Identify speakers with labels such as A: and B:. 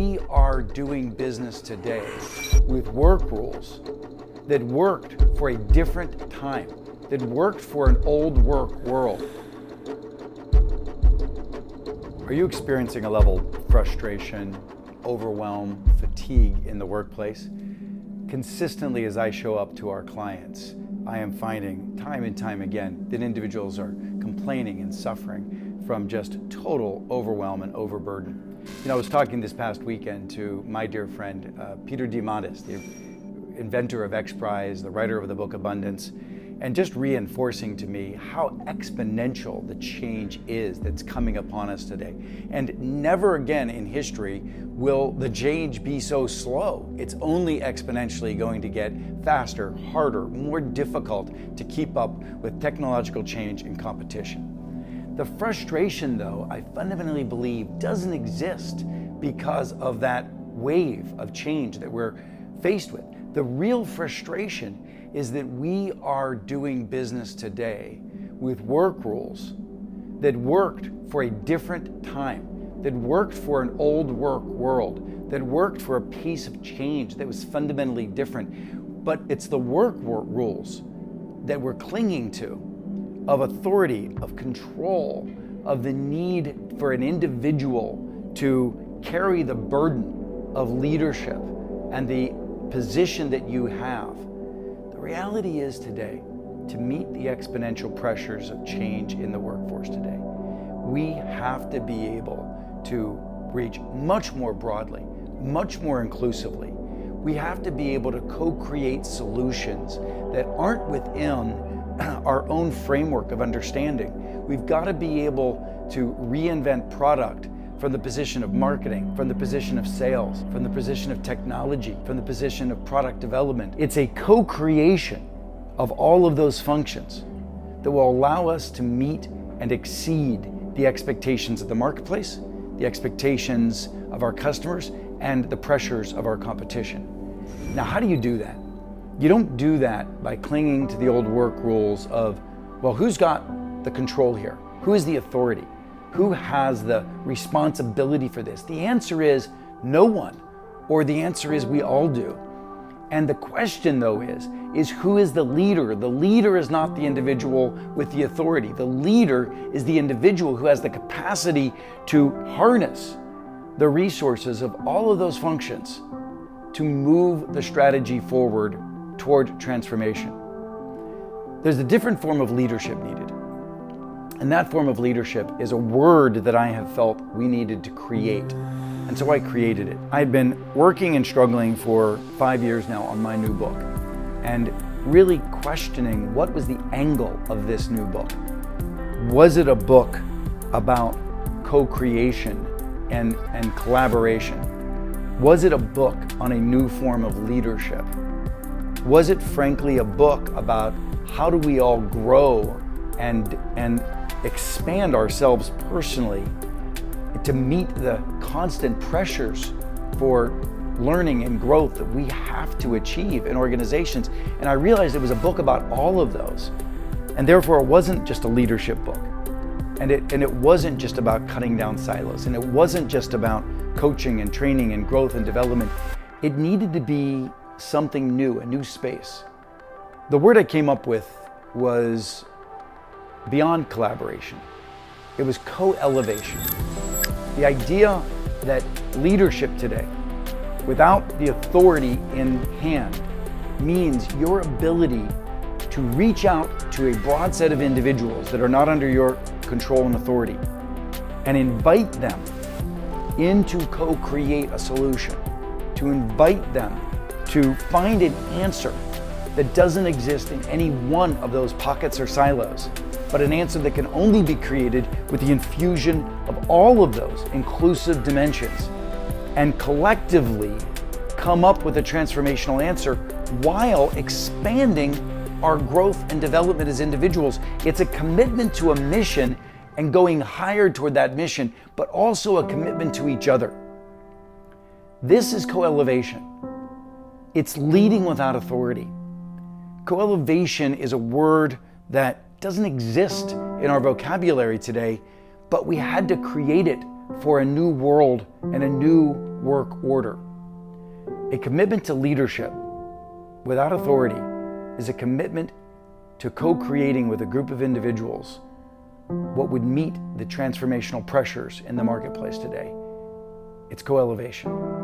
A: we are doing business today with work rules that worked for a different time, that worked for an old work world. Are you experiencing a level of frustration, overwhelm, fatigue in the workplace? Consistently, as I show up to our clients, I am finding time and time again that individuals are complaining and suffering from just total overwhelm and overburden. I was talking this past weekend to my dear friend, Peter Diamandis, the inventor of X Prize, the writer of the book Abundance, and just reinforcing to me how exponential the change is that's coming upon us today. And never again in history will the change be so slow. It's only exponentially going to get faster, harder, more difficult to keep up with technological change and competition. The frustration, though, I fundamentally believe doesn't exist because of that wave of change that we're faced with. The real frustration is that we are doing business today with work rules that worked for a different time, that worked for an old work world, that worked for a pace of change that was fundamentally different. But it's the work rules that we're clinging to, of authority, of control, of the need for an individual to carry the burden of leadership and the position that you have. The reality is today, to meet the exponential pressures of change in the workforce today, we have to be able to reach much more broadly, much more inclusively. We have to be able to co-create solutions that aren't within our own framework of understanding. We've got to be able to reinvent product from the position of marketing, from the position of sales, from the position of technology, from the position of product development. It's a co-creation of all of those functions that will allow us to meet and exceed the expectations of the marketplace, the expectations of our customers, and the pressures of our competition. Now, how do you do that? You don't do that by clinging to the old work rules of, well, who's got the control here? Who is the authority? Who has the responsibility for this? The answer is no one, or the answer is we all do. And the question, though, is who is the leader? The leader is not the individual with the authority. The leader is the individual who has the capacity to harness the resources of all of those functions to move the strategy forward toward transformation. There's a different form of leadership needed. And that form of leadership is a word that I have felt we needed to create. And so I created it. I had been working and struggling for 5 years now on my new book, and really questioning what was the angle of this new book. Was it a book about co-creation and collaboration? Was it a book on a new form of leadership? Was it frankly a book about how do we all grow and expand ourselves personally to meet the constant pressures for learning and growth that we have to achieve in organizations? And I realized it was a book about all of those. And therefore it wasn't just a leadership book. And it wasn't just about cutting down silos. And it wasn't just about coaching and training and growth and development. It needed to be something new, a new space. The word I came up with was beyond collaboration. It was co-elevation. The idea that leadership today, without the authority in hand, means your ability to reach out to a broad set of individuals that are not under your control and authority and invite them into co-create a solution, to invite them to find an answer that doesn't exist in any one of those pockets or silos, but an answer that can only be created with the infusion of all of those inclusive dimensions, and collectively come up with a transformational answer while expanding our growth and development as individuals. It's a commitment to a mission and going higher toward that mission, but also a commitment to each other. This is co-elevation. It's leading without authority. Co-elevation is a word that doesn't exist in our vocabulary today, but we had to create it for a new world and a new work order. A commitment to leadership without authority is a commitment to co-creating with a group of individuals what would meet the transformational pressures in the marketplace today. It's co-elevation.